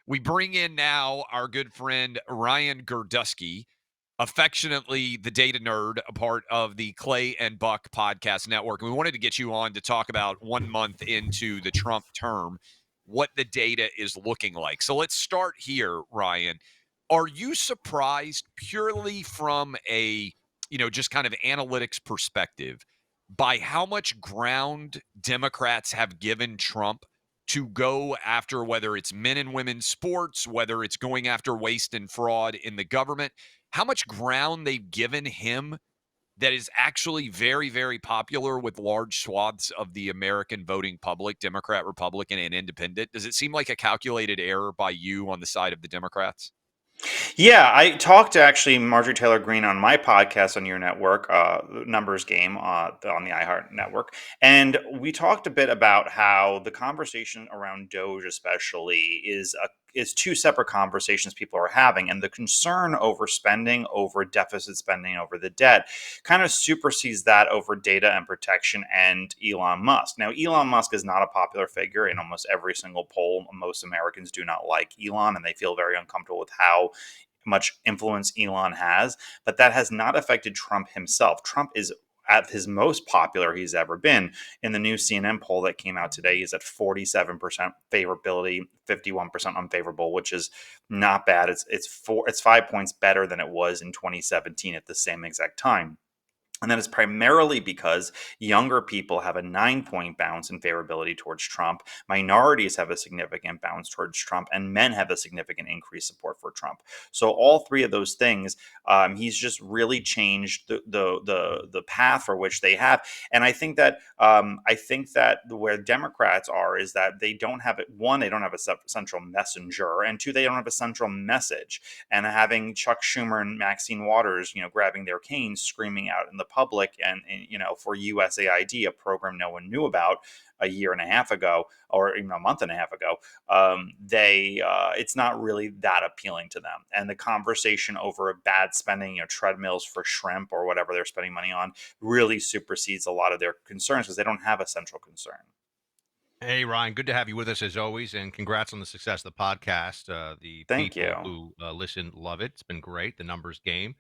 We bring in now our good friend Ryan Girdusky, affectionately the data nerd, a part of the Clay and Buck podcast network. And we wanted to get you on to talk about 1 month into the Trump term, what the data is looking like. So let's start here, Ryan. Are you surprised purely from a, just kind of analytics perspective by how much ground Democrats have given Trump to go after whether it's men and women's sports, whether it's going after waste and fraud in the government, how much ground they've given him that is actually very, very popular with large swaths of the American voting public, Democrat, Republican, and independent? Does it seem like a calculated error by you on the side of the Democrats? Yeah, I talked to actually Marjorie Taylor Greene on my podcast on your network, Numbers Game, on the iHeart network, and we talked a bit about how the conversation around Doge, especially, is two separate conversations people are having, and the concern over spending, over deficit spending, over the debt, kind of supersedes that over data and protection and Elon Musk. Now, Elon Musk is not a popular figure in almost every single poll. Most Americans do not like Elon, and they feel very uncomfortable with how much influence Elon has, but that has not affected Trump himself. Trump is at his most popular he's ever been. In the new CNN poll that came out today, he's at 47% favorability, 51% unfavorable, which is not bad. It's 5 points better than it was in 2017 at the same exact time. And that is primarily because younger people have a 9 point bounce in favorability towards Trump, minorities have a significant bounce towards Trump, and men have a significant increased support for Trump. So all three of those things, he's just really changed the path for which they have. And I think that where Democrats are is that they don't have it. One, they don't have a central messenger, and two, they don't have a central message. And having Chuck Schumer and Maxine Waters, grabbing their canes, screaming out in the public, and for USAID, a program no one knew about a year and a half ago, or even a month and a half ago, they it's not really that appealing to them. And the conversation over bad spending, treadmills for shrimp or whatever they're spending money on, really supersedes a lot of their concerns because they don't have a central concern. Hey, Ryan, good to have you with us as always, and congrats on the success of the podcast. The Thank people you. who listen love it. It's been great, the numbers game.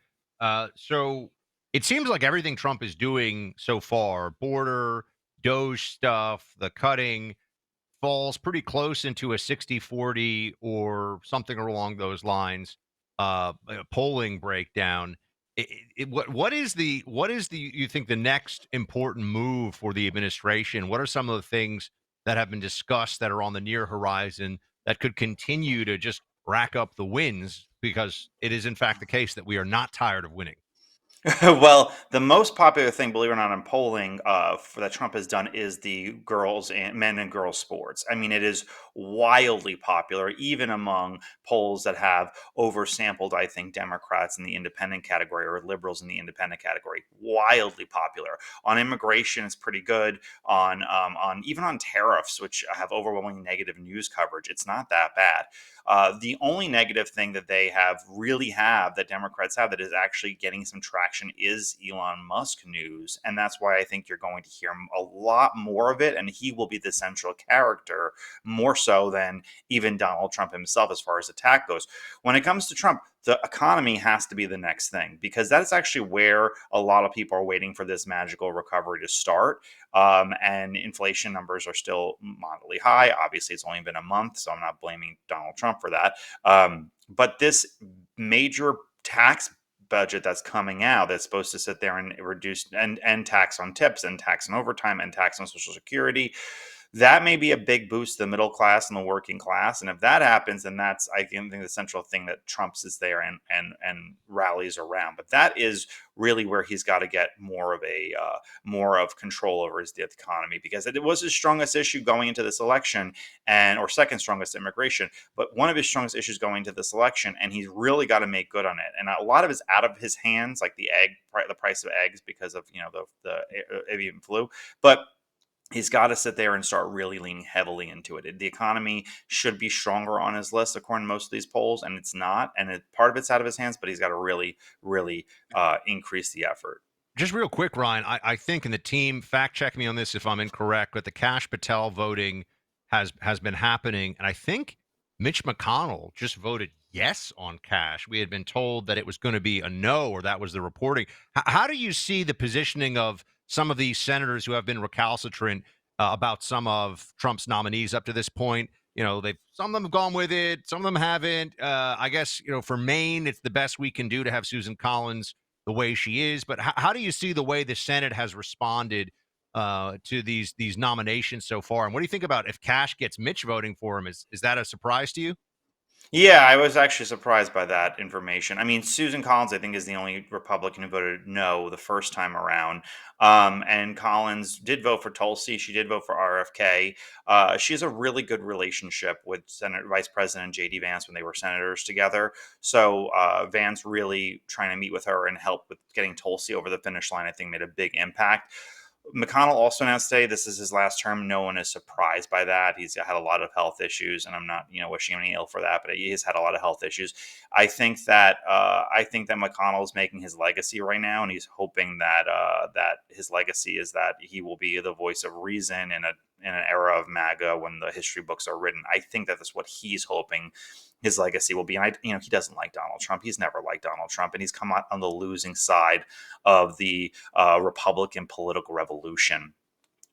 So it seems like everything Trump is doing so far, border, Doge stuff, the cutting, falls pretty close into a 60-40 or something along those lines, polling breakdown. What is the you think the next important move for the administration? What are some of the things that have been discussed that are on the near horizon that could continue to just rack up the wins? Because it is in fact the case that we are not tired of winning. Well, the most popular thing, believe it or not, in polling that Trump has done is the girls and men and girls sports. I mean, it is wildly popular, even among polls that have oversampled, I think, Democrats in the independent category or liberals in the independent category. Wildly popular. On immigration, it's pretty good. On even on tariffs, which have overwhelming negative news coverage, it's not that bad. The only negative thing that they have that Democrats have that is actually getting some traction is Elon Musk news. And that's why I think you're going to hear a lot more of it. And he will be the central character more so than even Donald Trump himself as far as attack goes. When it comes to Trump, the economy has to be the next thing because that's actually where a lot of people are waiting for this magical recovery to start. And inflation numbers are still moderately high. Obviously, it's only been a month, so I'm not blaming Donald Trump for that. But this major tax budget that's coming out that's supposed to sit there and reduce and tax on tips and tax on overtime and tax on social security, that may be a big boost to the middle class and the working class. And if that happens, then that's, I think, the central thing that Trump is there and rallies around. But that is really where he's got to get more of control over his the economy, because it was his strongest issue going into this election, and or second strongest, immigration, but one of his strongest issues going into this election, and he's really got to make good on it. And a lot of it's out of his hands, like the price of eggs because of the avian flu, but he's got to sit there and start really leaning heavily into it. The economy should be stronger on his list, according to most of these polls, and it's not. And part of it's out of his hands, but he's got to really, really increase the effort. Just real quick, Ryan, I think, and the team fact check me on this if I'm incorrect, but the Cash Patel voting has been happening, and I think Mitch McConnell just voted yes on cash. We had been told that it was going to be a no, or that was the reporting. How do you see the positioning of some of these senators who have been recalcitrant about some of Trump's nominees up to this point? They've some of them have gone with it, some of them haven't. I guess for Maine, it's the best we can do to have Susan Collins the way she is. But how do you see the way the Senate has responded to these nominations so far? And what do you think about if Cash gets Mitch voting for him? Is that a surprise to you? Yeah, I was actually surprised by that information. I mean, Susan Collins, I think, is the only Republican who voted no the first time around. And Collins did vote for Tulsi. She did vote for RFK. She has a really good relationship with Senate Vice President J.D. Vance when they were senators together. So Vance really trying to meet with her and help with getting Tulsi over the finish line, I think, made a big impact. McConnell also announced today this is his last term. No one is surprised by that. He's had a lot of health issues, and I'm not, wishing him any ill for that. But he has had a lot of health issues. I think that McConnell is making his legacy right now, and he's hoping that his legacy is that he will be the voice of reason in an era of MAGA when the history books are written. I think that that's what he's hoping his legacy will be. And he doesn't like Donald Trump. He's never liked Donald Trump, and he's come out on the losing side of the Republican political revolution.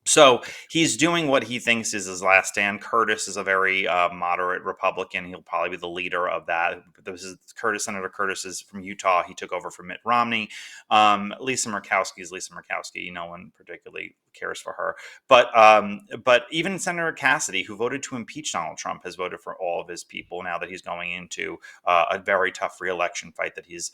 So he's doing what he thinks is his last stand. Curtis is a very moderate Republican. He'll probably be the leader of that. This is Curtis. Senator Curtis is from Utah. He took over for Mitt Romney. Lisa Murkowski is Lisa Murkowski. No one particularly cares for her. But even Senator Cassidy, who voted to impeach Donald Trump, has voted for all of his people now that he's going into a very tough reelection fight that he's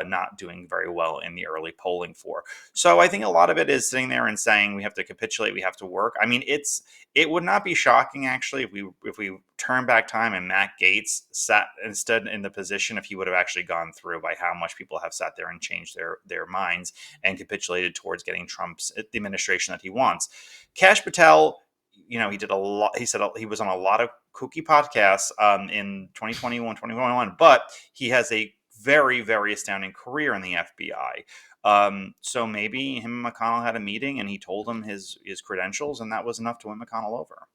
not doing very well in the early polling for. So I think a lot of it is sitting there and saying we have to capitulate, we have to work. I mean, it would not be shocking actually if we turn back time and Matt Gaetz sat instead in the position if he would have actually gone through by how much people have sat there and changed their minds and capitulated towards getting Trump's the administration that he wants. Kash Patel, he did a lot. He said he was on a lot of kooky podcasts in 2021, 2021, but he has a very, very astounding career in the FBI. So maybe him and McConnell had a meeting and he told him his credentials, and that was enough to win McConnell over.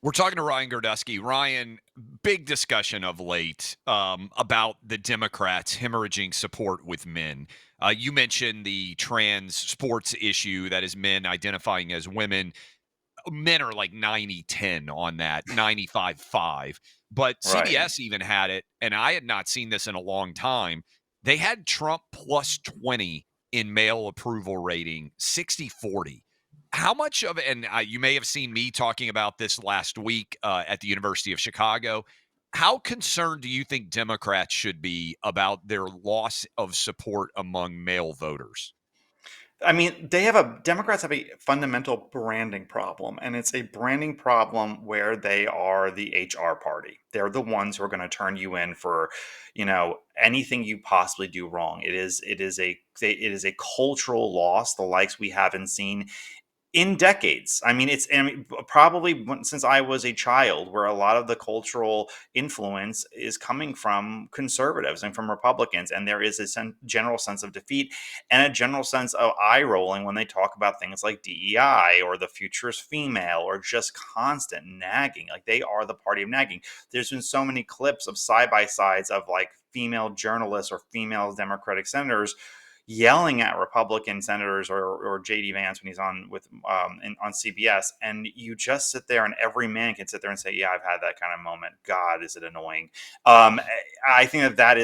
We're talking to Ryan Girdusky. Ryan, big discussion of late about the Democrats hemorrhaging support with men. You mentioned the trans sports issue, that is men identifying as women. Men are like 90-10 on that, 95-5. But Right. CBS even had it, and I had not seen this in a long time. They had Trump plus 20 in male approval rating, 60-40. How much of it, and you may have seen me talking about this last week at the University of Chicago. How concerned do you think Democrats should be about their loss of support among male voters? I mean, Democrats have a fundamental branding problem, and it's a branding problem where they are the HR party. They're the ones who are going to turn you in for, anything you possibly do wrong. It is a cultural loss, the likes we haven't seen in decades. Probably since I was a child, where a lot of the cultural influence is coming from conservatives and from Republicans, and there is a general sense of defeat and a general sense of eye rolling when they talk about things like DEI or the future is female or just constant nagging. Like, they are the party of nagging. There's been so many clips of side by sides of like female journalists or female Democratic senators yelling at Republican senators or JD Vance when he's on on CBS, and you just sit there, and every man can sit there and say, "Yeah, I've had that kind of moment. God, is it annoying?" I think that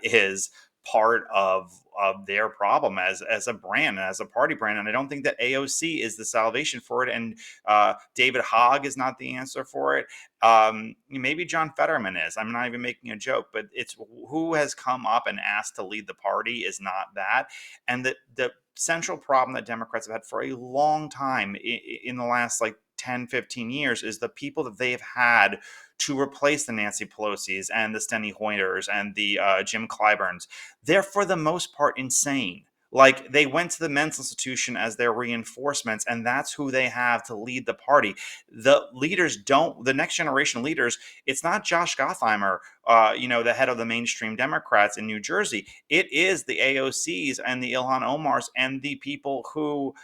is part of their problem as a brand and as a party brand, and I don't think that AOC is the salvation for it, and David Hogg is not the answer for it. Maybe John Fetterman is. I'm not even making a joke, but it's who has come up and asked to lead the party is not that. And the central problem that Democrats have had for a long time in the last like 10, 15 years is the people that they've had to replace the Nancy Pelosi's and the Steny Hoyers and the Jim Clyburns. They're for the most part insane. Like, they went to the mental institution as their reinforcements, and that's who they have to lead the party. The next generation leaders, it's not Josh Gottheimer, the head of the mainstream Democrats in New Jersey. It is the AOCs and the Ilhan Omars and the people who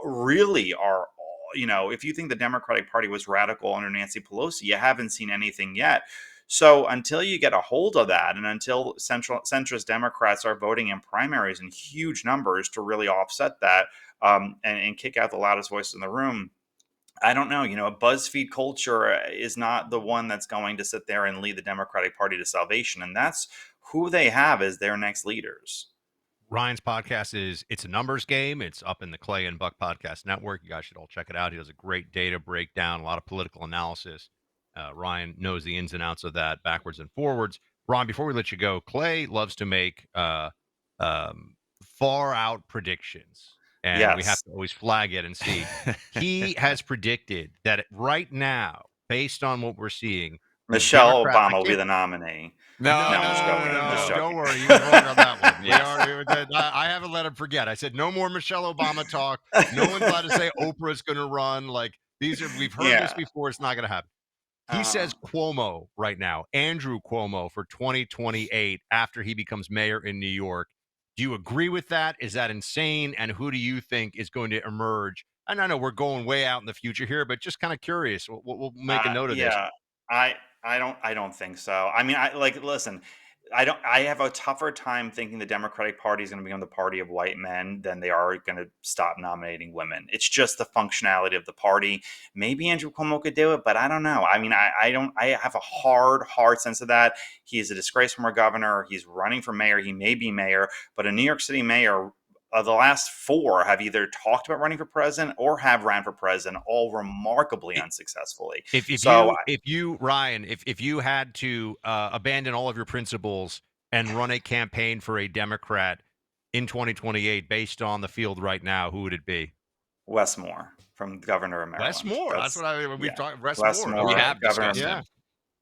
really are if you think the Democratic Party was radical under Nancy Pelosi, you haven't seen anything yet. So until you get a hold of that, and until centrist Democrats are voting in primaries in huge numbers to really offset that, and kick out the loudest voices in the room, I don't know. A BuzzFeed culture is not the one that's going to sit there and lead the Democratic Party to salvation. And that's who they have as their next leaders. Ryan's podcast is It's a Numbers Game. It's up in the Clay and Buck Podcast Network. You guys should all check it out. He does a great data breakdown, a lot of political analysis. Ryan knows the ins and outs of that backwards and forwards. Ron, before we let you go, Clay loves to make far out predictions, and we have Yes. to always flag it and see. He has predicted that right now, based on what we're seeing, the Michelle Democrat- Obama will be the nominee. No, No, I'm just joking. I'm just joking. Don't worry, he was wrong on that one. Yes. I haven't let him forget. I said no more Michelle Obama talk. No one's allowed to say Oprah's going to run. Like we've heard this Yeah. before. It's not going to happen. He says Cuomo right now, Andrew Cuomo for 2028 after he becomes mayor in New York. Do you agree with that? Is that insane? And who do you think is going to emerge? And I know we're going way out in the future here, but just kind of curious. We'll make a note of this. Yeah, I don't think so. I mean, listen. I have a tougher time thinking the Democratic Party is going to become the party of white men than they are going to stop nominating women. It's just the functionality of the party. Maybe Andrew Cuomo could do it, but I don't know. I mean, I don't. I have a hard sense of that. He is a disgraced former governor. He's running for mayor. He may be mayor, but a New York City mayor. The last four have either talked about running for president or have ran for president, all remarkably unsuccessfully. If So you Ryan, if you had to abandon all of your principles and run a campaign for a Democrat in 2028 based on the field right now, who would it be? Wes Moore from Governor of Maryland. Wes Moore. That's what we've yeah. talked. Wes Wes Moore. Moore, We have Governor. discussed him.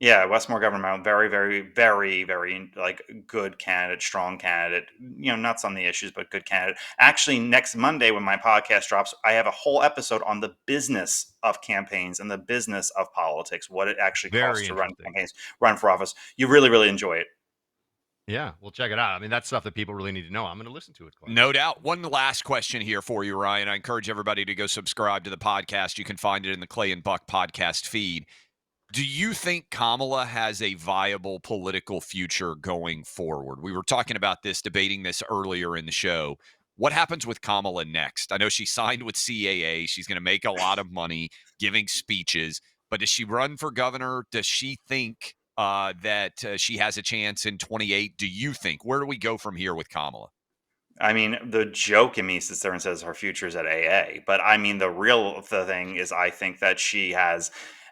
Yeah, Wes Moore, Governor of Maryland, very, very, very, very like good candidate, strong candidate. Nuts on the issues, but good candidate. Actually, next Monday when my podcast drops, I have a whole episode on the business of campaigns and the business of politics, what it actually costs to run campaigns, run for office. You really, really enjoy it. Yeah, we'll check it out. I mean, that's stuff that people really need to know. I'm going to listen to it. Clay. No doubt. One last question here for you, Ryan. I encourage everybody to go subscribe to the podcast. You can find it in the Clay and Buck podcast feed. Do you think Kamala has a viable political future going forward? We were talking about this, debating this earlier in the show. What happens with Kamala next? I know she signed with CAA. She's going to make a lot of money giving speeches. But does she run for governor? Does she think that she has a chance in 28? Do you think? Where do we go from here with Kamala? I mean, the joke in me sits there and says her future is at AA. But I mean, the thing is, I think that she has.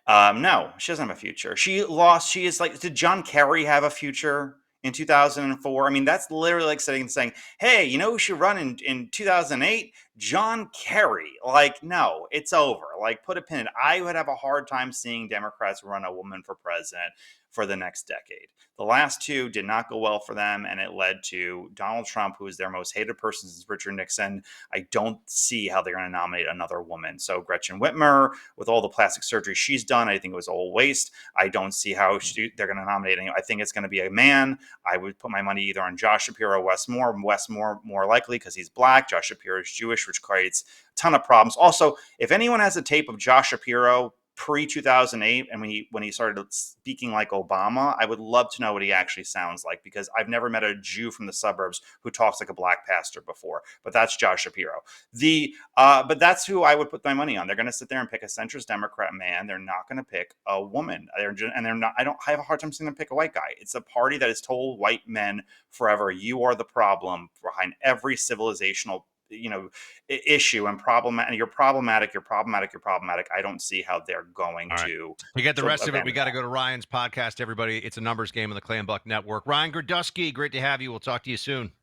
No, she doesn't have a future. She lost. She is like, did John Kerry have a future in 2004? I mean, that's literally like sitting and saying, hey, you know who should run in 2008? John Kerry. Like, no, it's over. Like, put a pin in it. I would have a hard time seeing Democrats run a woman for president for the next decade. The last two did not go well for them, and it led to Donald Trump, who is their most hated person since Richard Nixon. I don't see how they're going to nominate another woman. So Gretchen Whitmer, with all the plastic surgery she's done, I think it was all waste. I don't see how they're going to nominate anyone. I think it's going to be a man. I would put my money either on Josh Shapiro or Wes Moore. Wes Moore more likely because he's black. Josh Shapiro is Jewish, which creates a ton of problems. Also, if anyone has a tape of Josh Shapiro pre-2008 and when he started speaking like Obama, I would love to know what he actually sounds like, because I've never met a Jew from the suburbs who talks like a black pastor before. But that's Josh Shapiro. But that's who I would put my money on. They're going to sit there and pick a centrist Democrat man. They're not going to pick a woman. I have a hard time seeing them pick a white guy. It's a party that has told white men forever, you are the problem behind every civilizational issue and problem, and you're problematic. I don't see how they're going to get the rest of it. We got to go to Ryan's podcast, everybody. It's a numbers game on the Clay and Buck Network. Ryan Girdusky, great to have you. We'll talk to you soon.